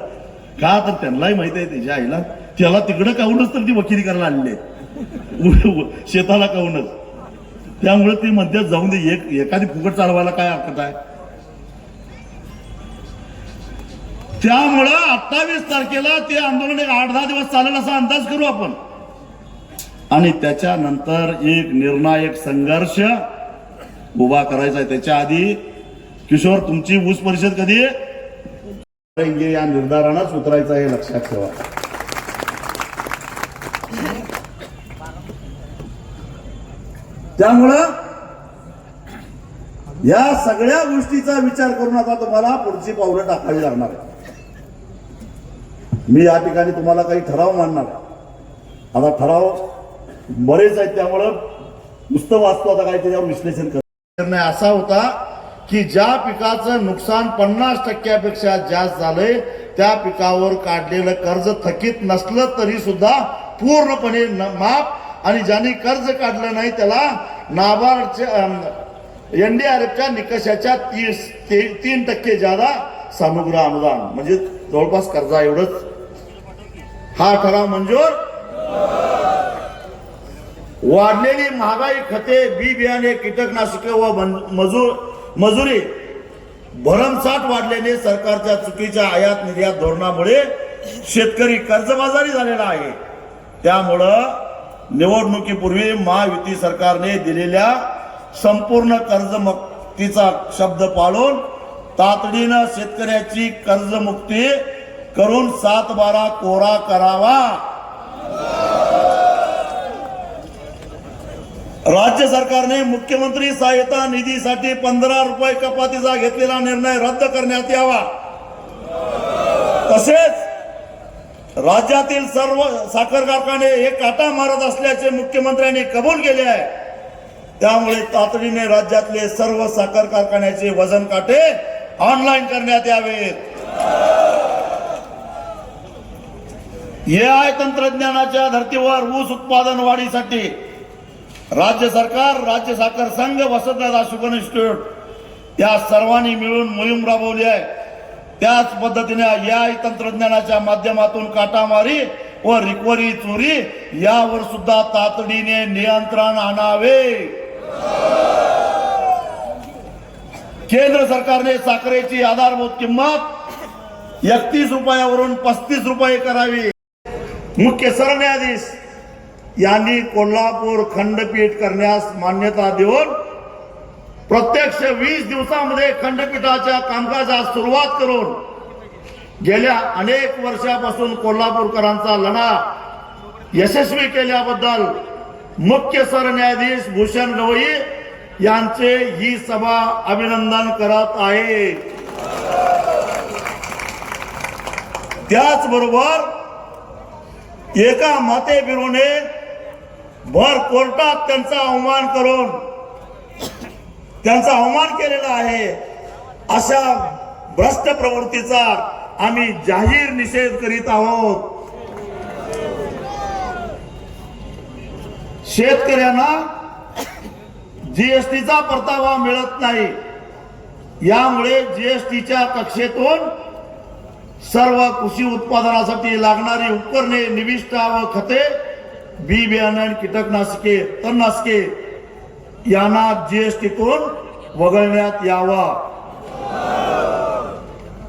का, तर त्यांनाही माहित आहे त्याच्या आईला त्याला तिकडं काहूनच तर ती वकिली करायला आलेली आहे शेताला काहूनच. त्यामुळे ती म्हणतात जाऊन दे, एखादी फुकट चालवायला काय हरकत आहे. त्यामुळं 28 तारखेला ते आंदोलन 8-10 दिवस चालेल असा अंदाज करू आपण. आणि त्याच्यानंतर एक निर्णायक संघर्ष उभा करायचा आहे. त्याच्या आधी किशोर तुमची ऊस परिषद कधी या निर्धारानंच उतरायचं हे लक्षात ठेवा. त्यामुळं या सगळ्या गोष्टीचा विचार करून आता तुम्हाला पुढची पावलं टाकावी लागणार आहे. मी या ठिकाणी तुम्हाला काही ठराव मांडणार. आता ठराव बरेच आहेत, त्यामुळं नुसतं वाचतो आता काही त्याच्यावर विश्लेषण करणार असा होता की ज्या पिकाचं नुकसान 50% जास्त झालंय त्या पिकावर काढलेलं कर्ज थकीत नसलं तरी सुद्धा पूर्णपणे माफ. आणि ज्यांनी कर्ज काढलं नाही त्याला नाबार्डच्या NDRFच्या निकषाच्या 3% ज्यादा समग्र अनुदान, म्हणजे जवळपास कर्जा एवढंच. हा ठराव मंजूर. वाढलेली महागाई, खते, बी बियाणे, कीटकनाशके व मजुरी भरमसाठ वाढल्याने सरकारच्या चुकीच्या आयात निर्यात धोरणामुळे शेतकरी कर्जबाजारी झालेला आहे. त्यामुळं निवडणुकीपूर्वी महायुती सरकारने दिलेल्या संपूर्ण कर्जमुक्तीचा शब्द पाळून तातडीनं शेतकऱ्याची कर्जमुक्ती करून 7-12 कोरा करावा. राज्य सरकारने मुख्यमंत्री सहायता निधीसाठी 15 रुपये कपातीचा घेतलेला निर्णय रद्द करण्यात यावा. तसेच राज्यातील सर्व साखर कारखाने हे काटा मारत असल्याचे मुख्यमंत्र्यांनी कबूल केले आहे. त्यामुळे तातडीने राज्यातले सर्व साखर कारखान्याचे वजन काटे ऑनलाईन करण्यात यावेत. AI तंत्रज्ञानाच्या धर्तीवर ऊस उत्पादन वाढीसाठी राज्य सरकार, राज्य साखर संघ, वसंतदादा शुगर इन्स्टिट्यूट या सर्वांनी मिळून मोहीम राबवली आहे. त्याच पद्धतीने AI तंत्रज्ञानाच्या माध्यमातून काटामारी व रिकव्हरी चोरी यावर सुद्धा तातडीने नियंत्रण आणावे. केंद्र सरकारने साखरेची आधारभूत किंमत 31 रुपयावरून 35 रुपये करावी. मुख्य सरन्यायाधीश यांनी कोल्हापूर खंडपीठ करण्यास मान्यता देऊन प्रत्यक्ष 20 दिवसांमध्ये खंडपीठाच्या कामकाजास सुरुवात करून गेल्या अनेक वर्षापासून कोल्हापूरकरांचा लढा यशस्वी केल्याबद्दल मुख्य सरन्यायाधीश भूषण गवई यांचे ही सभा अभिनंदन करत आहे. त्याचबरोबर एका माते बिरोने भर कोर्टात त्यांचा अवमान करून त्यांचा अवमान केलेला आहे, अशा भ्रष्ट प्रवृत्तीचा आम्ही जाहीर निषेध करीत आहोत. शेतकऱ्यांना जीएसटीचा परतावा मिळत नाही, यामुळे जीएसटीच्या कक्षेतून सर्व कृषी उत्पादनासाठी लागणारी उपकरणे, निविष्ठा व खते, बी बियाणे, कीटकनाशके, तणनाशके यांना जीएसटीतून वगळण्यात यावा.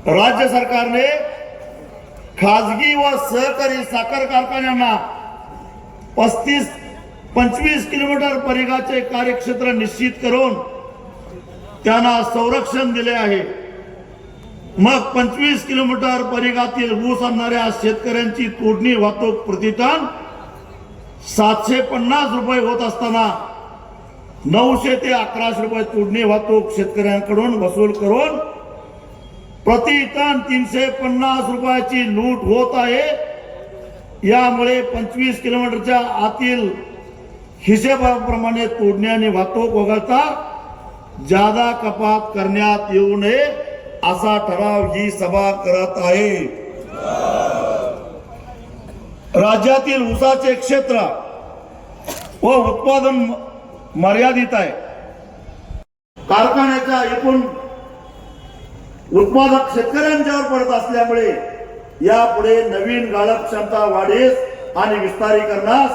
राज्य सरकारने खाजगी व सहकारी साखर कारखान्यांना 35-25 किलोमीटर परिघाचे कार्यक्षेत्र निश्चित करून त्यांना संरक्षण दिले आहे. मग 25 किलोमीटर परिघातील ऊस आणणाऱ्या शेतकऱ्यांची तोडणी वाहतूक प्रतिटन 750 रुपये होत असताना 900 ते 1100 रुपये तोडणी वाहतूक शेतकऱ्यांकडून वसूल करून प्रति टन 350 रुपयाची लूट होत आहे. यामुळे 25 किलोमीटरच्या आतील हिशेबाप्रमाणे तोडणी आणि वाहतूक वगळता जादा कपात करण्यात येऊ नये असा ठराव ही सभा करत आहे. राज्यातील ऊसाचे क्षेत्र व उत्पादन मर्यादित आहे. कारखान्याच्या एकूण उत्पादक शेतकऱ्यांच्यावर पडत असल्यामुळे यापुढे नवीन गाळप क्षमता वाढीस आणि विस्तारीकरणास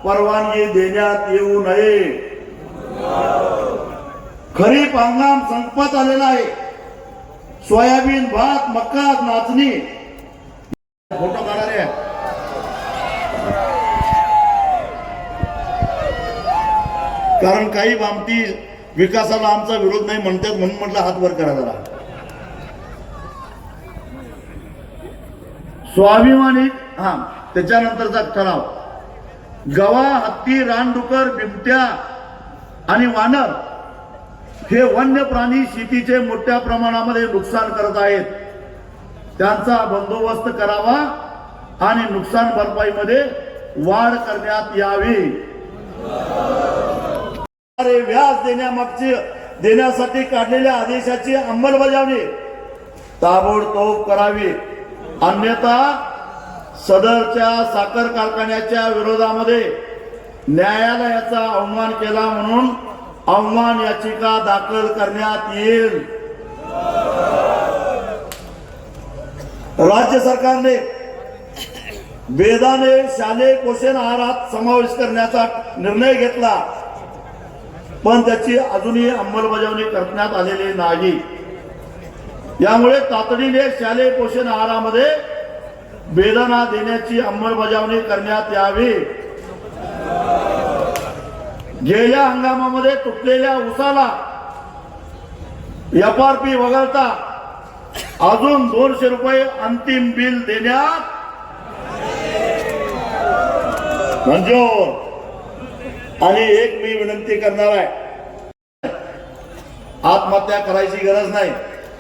परवानगी देण्यात येऊ नये. खरीप हंगाम संपत आलेला आहे. सोयाबीन, भात, मका, नाचणी फोटो काढारे कारण काही बामटी विकासाला आमचा विरोध नाही म्हणतात म्हणून म्हटलं हात वर करा जरा. स्वाभिमानी त्याच्यानंतरचा ठराव गवा, हत्ती, रानडुकर, बिबट्या आणि वानर हे वन्य प्राणी शेतीचे मोठ्या प्रमाणामध्ये नुकसान करत आहेत. त्यांचा बंदोबस्त करावा आणि नुकसान भरपाईमध्ये वाढ करण्यात यावी. व्याज देण्यासाठी काढलेल्या आदेशाची अंमलबजावणी ताबडतोब करावी. अन्यथा सदरच्या साखर कारखान्याच्या विरोधामध्ये न्यायालयाचा अवमान केला म्हणून अवमान याचिका दाखल करण्यात येईल. राज्य सरकारने बेदाणे शालेय पोषण आहारात समावेश करण्याचा निर्णय घेतला, पण त्याची अजूनही अंमलबजावणी करण्यात आलेली नाही. यामुळे तातडीने शालेय पोषण आहारामध्ये बेदाणा देण्याची अंमलबजावणी करण्यात यावी. गेल्या हंगामामध्ये तुटलेल्या ऊसाला FRP वगळता अजून 200 रुपये अंतिम बिल देण्यात मंजूर. आणि एक मी विनंती करणार आहे, आत्महत्या करायची गरज नाही.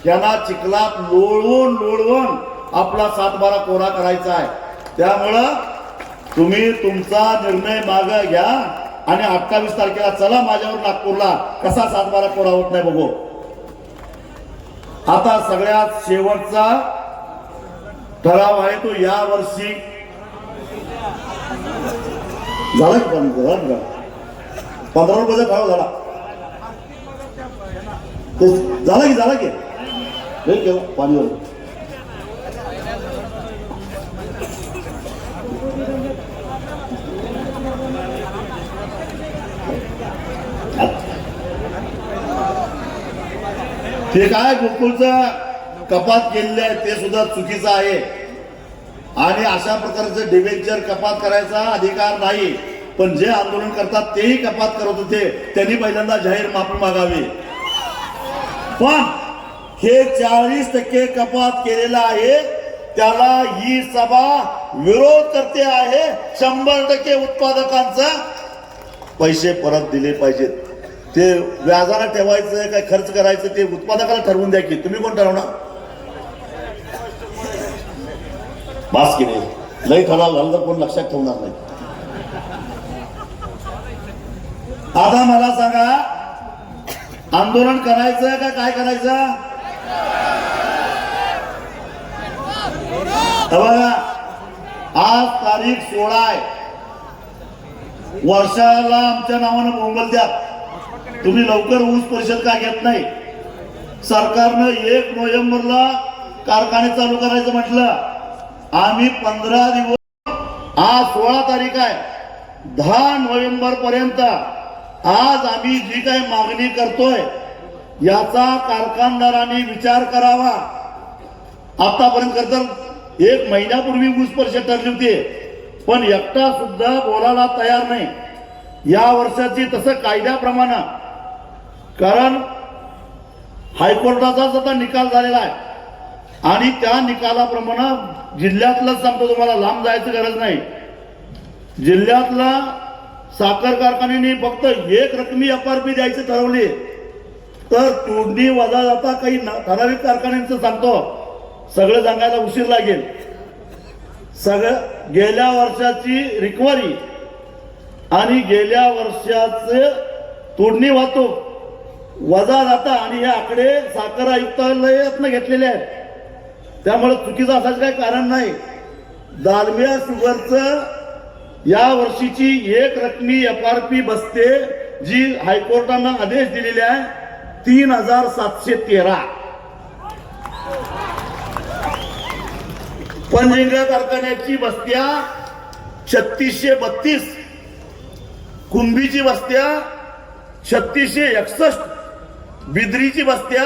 त्यांना चिखलात लोळवून आपला 7-12 कोरा करायचा आहे. त्यामुळं तुम्ही तुमचा निर्णय मागे घ्या आणि 28 तारखेला चला माझ्यावर नागपूरला, कसा 7-12 कोरा होत नाही बघू. आता सगळ्यात शेवटचा ठराव आहे तो या वर्षी झाला की 15 रुपयाचा ठराव झाला झाला की पाणी ते काय गोकुळचं कपात केलेलं आहे ते सुद्धा चुकीचं आहे. आणि अशा प्रकारचं डिबेंचर कपात करायचा अधिकार नाही. पण जे आंदोलन करतात तेही कपात करत होते, त्यांनी पहिल्यांदा जाहीर माफी मागावी. पण हे 40% कपात केलेला आहे, त्याला ही सभा विरोध करते आहे. 100% उत्पादकांचा पैसे परत दिले पाहिजेत. ते व्याजाला ठेवायचं काय खर्च करायचं ते उत्पादकाला ठरवून द्या की तुम्ही कोण ठरवणार. बास की नाही, लई ठराव झालं तर कोण लक्षात ठेवणार नाही. आता मला सांगा, आंदोलन करायचं का काय करायचं? बघा, आज तारीख 16 आहे. वर्षाला आमच्या नावानं बोंबल द्या. तुम्ही लवकर ऊस परिषद का घेत नाही? सरकारनं 1 नोव्हेंबरला कारखाने चालू करायचं म्हटलं. आम्ही 15 दिवस, आज 16 तारीख आहे, 10 नोव्हेंबर पर्यंत आज आम्ही जी काही मागणी करतोय याचा कारखानदारांनी विचार करावा. आतापर्यंत तर 1 महिन्यापूर्वी ऊस परिषद ठरली होती, पण एकटा सुद्धा बोलायला तयार नाही. या वर्षाची तसं कायद्याप्रमाणे, कारण हायकोर्टाचाच आता निकाल झालेला आहे आणि त्या निकालाप्रमाणे जिल्ह्यातलं सांगतो तुम्हाला, लांब जायची गरज नाही. जिल्ह्यातला साखर कारखान्यांनी फक्त 1 रकमी FRP द्यायची ठरवली, तर तोडणी वजा जाता काही ठराविक कारखान्यांचं सांगतो सगळं सांगायला उशीर लागेल. सगळं गेल्या वर्षाची रिकव्हरी आणि गेल्या वर्षाचे तोडणी वाहतूक वजा जाता आणि हे आकडे साखर आयुक्तालयातनं घेतलेले आहेत. त्यामुळे चुकीचं असायचं काही कारण नाही. दालमिया शुगरचं या वर्षीची 1 रकमी FRP बसते, जी हायकोर्टानं आदेश दिलेले आहे 3713. पंजिंगा कारखान्याची बसत्या 3632, कुंभीची बसत्या 3661, बिद्रीची बसत्या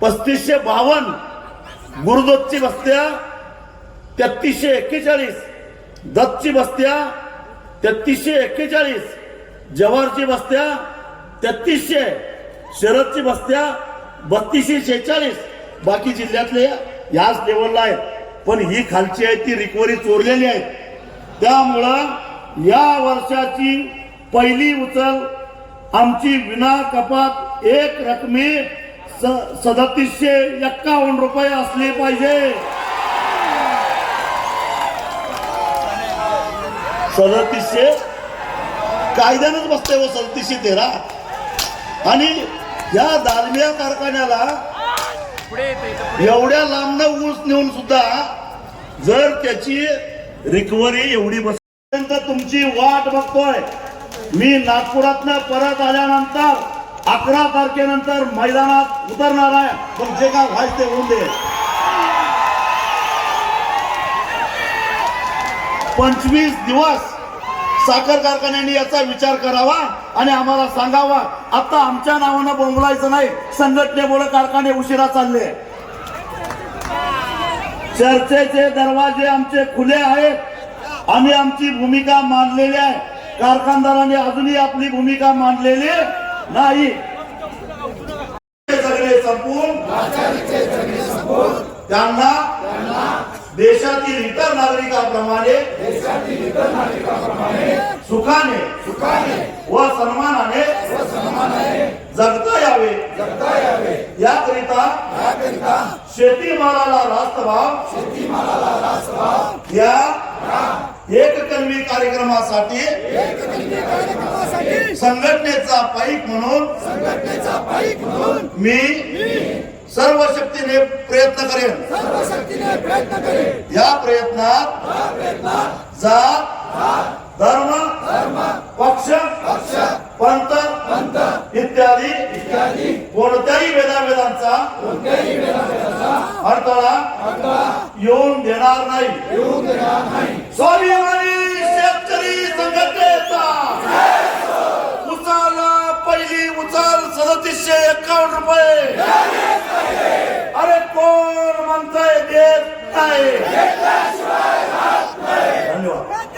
3552, गुरुदत्तची बसत्या 3341, दत्तची बसत्या 3341, जवारची बसत्या 3300, शरदची बसत्या 3246. बाकी जिल्ह्यातले याच लेवलला आहेत, पण ही खालची आहे ती रिकव्हरी चोरलेली आहे. त्यामुळं या वर्षाची पहिली उचल आमची विना कपात 1 रकमी 3751 रुपये असले पाहिजे. 3700 कायद्यानंच बसते व 3713. आणि या दालमिया कारखान्याला एवढ्या लांबनं ऊस नेऊन सुद्धा जर त्याची रिकव्हरी एवढी बसपर्यंत तुमची वाट बघतोय. मी नागपुरातनं परत आल्यानंतर 11 तारखेनंतर मैदानात उतरणार आहे. पण जे काय व्हायचं ते होऊन दे. 25 दिवस साखर कारखान्यांनी याचा विचार करावा आणि आम्हाला सांगावा. आता आमच्या नावानं बोंबलायचं नाही. संघटनेमुळे कारखाने उशिरा चालले. चर्चेचे दरवाजे आमचे खुले आहेत. आम्ही आमची भूमिका मांडलेली आहे. कारखानदारांनी अजूनही आपली भूमिका मांडलेली नाही. सगळे संपून त्यांना देशातील इतर नागरिकांप्रमाणे सुखाने व सन्मानाने जगता यावे याकरिता शेतीमालाला रास्त भाव या एककलमी कार्यक्रमासाठी संघटनेचा पाईक म्हणून मी सर्व शक्तीने प्रयत्न करेन. या प्रयत्नात जात धर्म पक्ष पंथ इत्यादी कोणत्याही भेदाभेदांचा अडथळा येऊन देणार नाही. स्वाभिमानी शेतकरी संघटनेचा उचल, पहिली उचल 3751 रुपये. अरे कोण म्हणतंय देत नाही? धन्यवाद.